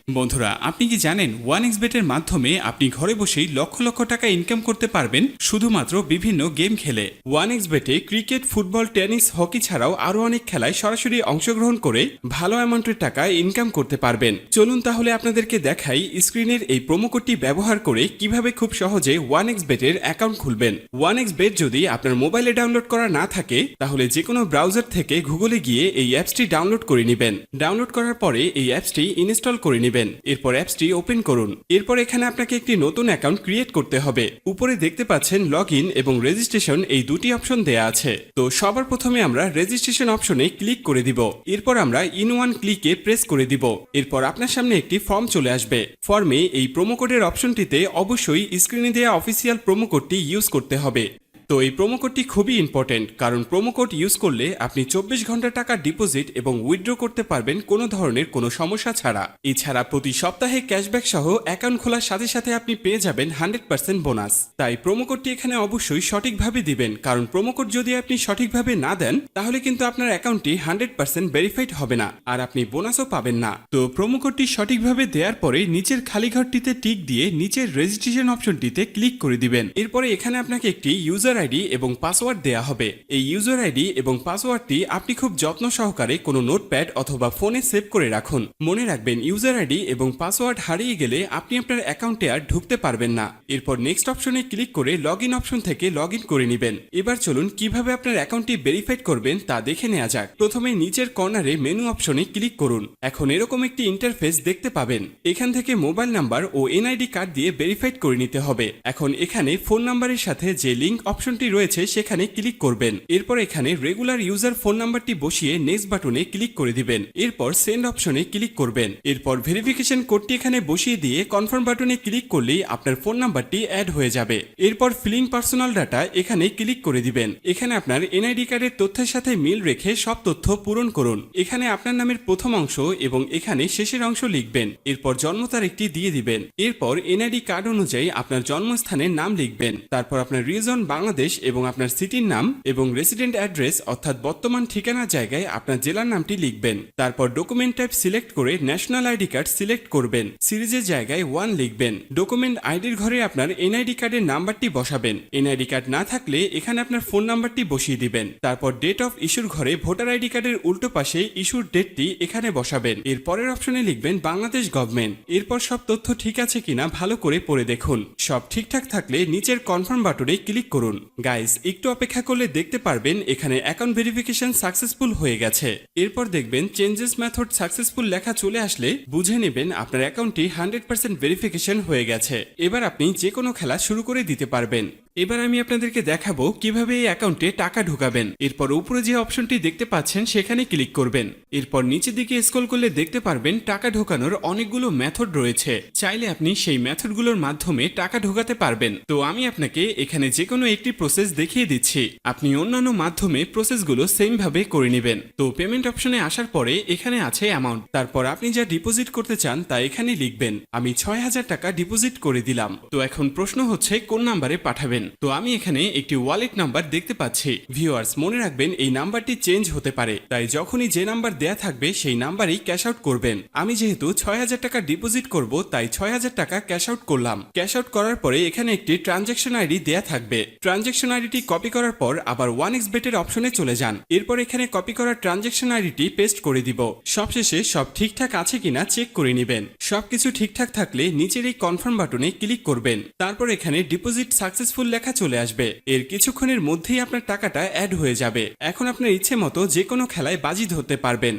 বন্ধুরা, আপনি কি জানেন ওয়ানএক্সবেটের মাধ্যমে আপনি ঘরে বসেই লক্ষ লক্ষ টাকা ইনকাম করতে পারবেন শুধুমাত্র বিভিন্ন গেম খেলে। ওয়ানএক্সবেটে ক্রিকেট, ফুটবল, টেনিস, হকি ছাড়াও আরও অনেক খেলায় সরাসরি অংশগ্রহণ করে ভালো অ্যামাউন্টের টাকা ইনকাম করতে পারবেন। চলুন তাহলে আপনাদেরকে দেখাই স্ক্রিনের এই প্রোমো কোডটি ব্যবহার করে কিভাবে খুব সহজে ওয়ানএক্সবেটের অ্যাকাউন্ট খুলবেন। ওয়ানএক্সবেট যদি আপনার মোবাইলে ডাউনলোড করা না থাকে তাহলে যে কোনো ব্রাউজার থেকে গুগলে গিয়ে এই অ্যাপসটি ডাউনলোড করে নেবেন। ডাউনলোড করার পরে এই অ্যাপসটি ইনস্টল করে নেবেন। এরপর অ্যাপসটি ওপেন করুন। এরপর এখানে আপনাকে একটি নতুন অ্যাকাউন্ট ক্রিয়েট করতে হবে। উপরে দেখতে পাচ্ছেন লগইন এবং রেজিস্ট্রেশন এই দুটি অপশন দেয়া আছে। তো সবার প্রথমে আমরা রেজিস্ট্রেশন অপশনে ক্লিক করে দিব। এরপর আমরা ইন ওয়ান ক্লিকে প্রেস করে দিব। এরপর আপনার সামনে একটি ফর্ম চলে আসবে। ফর্মে এই প্রোমো কোডের অপশনটিতে অবশ্যই স্ক্রিনে দেওয়া অফিসিয়াল প্রোমো কোডটি ইউজ করতে হবে। তো এই প্রোমো কোডটি খুবই ইম্পর্টেন্ট, কারণ প্রোমো কোড ইউজ করলে আপনি 24 ঘন্টা টাকা ডিপোজিট এবং উইথড্র করতে পারবেন কোনো ধরনের কোনো সমস্যা ছাড়া। এছাড়া প্রতি সপ্তাহে ক্যাশব্যাক সহ অ্যাকাউন্ট খোলার সাথে সাথে আপনি পেয়ে যাবেন 100% বোনাস। তাই প্রোমো কোডটি এখানে অবশ্যই সঠিকভাবে দিবেন, কারণ প্রোমো কোড যদি আপনি সঠিকভাবে না দেন তাহলে কিন্তু আপনার অ্যাকাউন্টটি 100% ভেরিফাইড হবে না আর আপনি বোনাসও পাবেন না। তো প্রোমো কোডটি সঠিকভাবে দেওয়ার পরে নিচের খালি ঘরটিতে টিক দিয়ে নিচের রেজিস্ট্রেশন অপশনটিতে ক্লিক করে দিবেন। এরপরে এখানে আপনাকে একটি ইউজার আইডি এবং পাসওয়ার্ড দেয়া হবে। এই ইউজার আইডি এবং পাসওয়ার্ডটি আপনি খুব যত্ন সহকারে কোনো নোটপ্যাড অথবা ফোনে সেভ করে রাখুন। মনে রাখবেন, ইউজার আইডি এবং পাসওয়ার্ড হারিয়ে গেলে আপনি আপনার অ্যাকাউন্টে আর ঢুকতে পারবেন না। এরপর নেক্সট অপশনে ক্লিক করে লগইন অপশন থেকে লগইন করে নেবেন। এবার চলুন কিভাবে আপনার অ্যাকাউন্টটি ভেরিফাইড করবেন তা দেখে নেওয়া যাক। প্রথমে নিচের কর্নারে মেনু অপশনে ক্লিক করুন। এখন এরকম একটি ইন্টারফেস দেখতে পাবেন। এখান থেকে মোবাইল নাম্বার ও এনআইডি কার্ড দিয়ে ভেরিফাইড করে নিতে হবে। এখন এখানে ফোন নাম্বারের সাথে যে লিংক অপশনটি রয়েছে সেখানে ক্লিক করবেন। এরপর এখানে রেগুলার ইউজার ফোন নাম্বারটি বসিয়ে নেক্সট বাটনে ক্লিক করে দিবেন। এরপর সেন্ড অপশনে ক্লিক করবেন। এরপর ভেরিফিকেশন কোডটি এখানে বসিয়ে দিয়ে কনফার্ম বাটনে ক্লিক করলেই আপনার ফোন নাম্বারটি অ্যাড হয়ে যাবে। এরপর ফিলিং পার্সোনাল ডাটা এখানে ক্লিক করে দিবেন। এখানে আপনার এনআইডি কার্ডের তথ্যের সাথে মিল রেখে সব তথ্য পূরণ করুন। এখানে আপনার নামের প্রথম অংশ এবং এখানে শেষের অংশ লিখবেন। এরপর জন্ম তারিখটি দিয়ে দিবেন। এরপর এনআইডি কার্ড অনুযায়ী আপনার জন্মস্থানের নাম লিখবেন। তারপর আপনার রিজন বাংলাদেশ এবং আপনার সিটির নাম এবং রেসিডেন্ট অ্যাড্রেস অর্থাৎ বর্তমান ঠিকানার জায়গায় আপনার জেলার নামটি লিখবেন। তারপর ডকুমেন্ট টাইপ সিলেক্ট করে ন্যাশনাল আইডি কার্ড সিলেক্ট করবেন। সিরিজের জায়গায় 1 লিখবেন। ডকুমেন্ট আইডির ঘরে আপনার এনআইডি কার্ডের নাম্বারটি বসাবেন। এনআইডি কার্ড না থাকলে এখানে আপনার ফোন নাম্বারটি বসিয়ে দিবেন। তারপর ডেট অফ ইস্যুর ঘরে ভোটার আইডি কার্ডের উল্টো পাশে ইস্যুর ডেটটি এখানে বসাবেন। এর পরের অপশনে লিখবেন বাংলাদেশ গভর্নমেন্ট। এরপর সব তথ্য ঠিক আছে কিনা ভালো করে পড়ে দেখুন। সব ঠিকঠাক থাকলে নিচের কনফার্ম বাটনে ক্লিক করুন। গাইস, একটু অপেক্ষা করলে দেখতে পারবেন এখানে অ্যাকাউন্ট ভেরিফিকেশন সাকসেসফুল হয়ে গেছে। এরপর দেখবেন চেঞ্জেস মেথড সাকসেসফুল লেখা চলে আসলে বুঝে নেবেন আপনার অ্যাকাউন্টটি 100% ভেরিফিকেশন হয়ে গেছে। এবার আপনি যে কোনো খেলা শুরু করে দিতে পারবেন। এবার আমি আপনাদেরকে দেখাবো কিভাবে এই অ্যাকাউন্টে টাকা ঢোকাবেন। এরপর উপরে যে অপশনটি দেখতে পাচ্ছেন সেখানে ক্লিক করবেন। এরপর নিচের দিকে স্ক্রল করলে দেখতে পারবেন টাকা ঢোকানোর অনেকগুলো মেথড রয়েছে। চাইলে আপনি সেই মেথডগুলোর মাধ্যমে টাকা ঢোকাতে পারবেন। তো আমি আপনাকে এখানে যে কোনো একটি প্রসেস দেখিয়ে দিচ্ছি। আপনি অন্যান্য মাধ্যমে প্রসেসগুলো সেম ভাবে করে নেবেন। তো পেমেন্ট অপশনে আসার পরে এখানে আছে অ্যামাউন্ট। তারপর আপনি যা ডিপোজিট করতে চান তা এখানে লিখবেন। আমি 6000 টাকা ডিপোজিট করে দিলাম। তো এখন প্রশ্ন হচ্ছে কোন নাম্বারে পাঠাবেন। তো আমি এখানে একটি ওয়ালেট নাম্বার দেখতে পাচ্ছি। ভিউয়ার্স, মনে রাখবেন এই নাম্বারটি চেঞ্জ হতে পারে, তাই যখনই যে নাম্বার দেয়া থাকবে সেই নাম্বারেই ক্যাশ আউট করবেন। আমি যেহেতু 6000 টাকা ডিপোজিট করব তাই 6000 টাকা ক্যাশ আউট করলাম। ক্যাশ আউট করার পরে এখানে একটি ট্রানজ্যাকশন আইডি দেয়া থাকবে। ট্রানজ্যাকশন আইডিটি কপি করার পর আবার ওয়ানএক্সবেটের অপশনে চলে যান। এরপর এখানে কপি করা ট্রানজ্যাকশন আইডিটি পেস্ট করে দিব। সবশেষে সব ঠিকঠাক আছে কিনা চেক করে নেবেন। সবকিছু ঠিকঠাক থাকলে নিচের এই কনফার্ম বাটনে ক্লিক করবেন। তারপর এখানে ডিপোজিট সাকসেসফুল লেখা চলে আসবে। এর কিছুক্ষণের মধ্যেই আপনার টাকাটা অ্যাড হয়ে যাবে। এখন আপনার ইচ্ছে মতো যে কোনো খেলায় বাজি ধরতে পারবেন।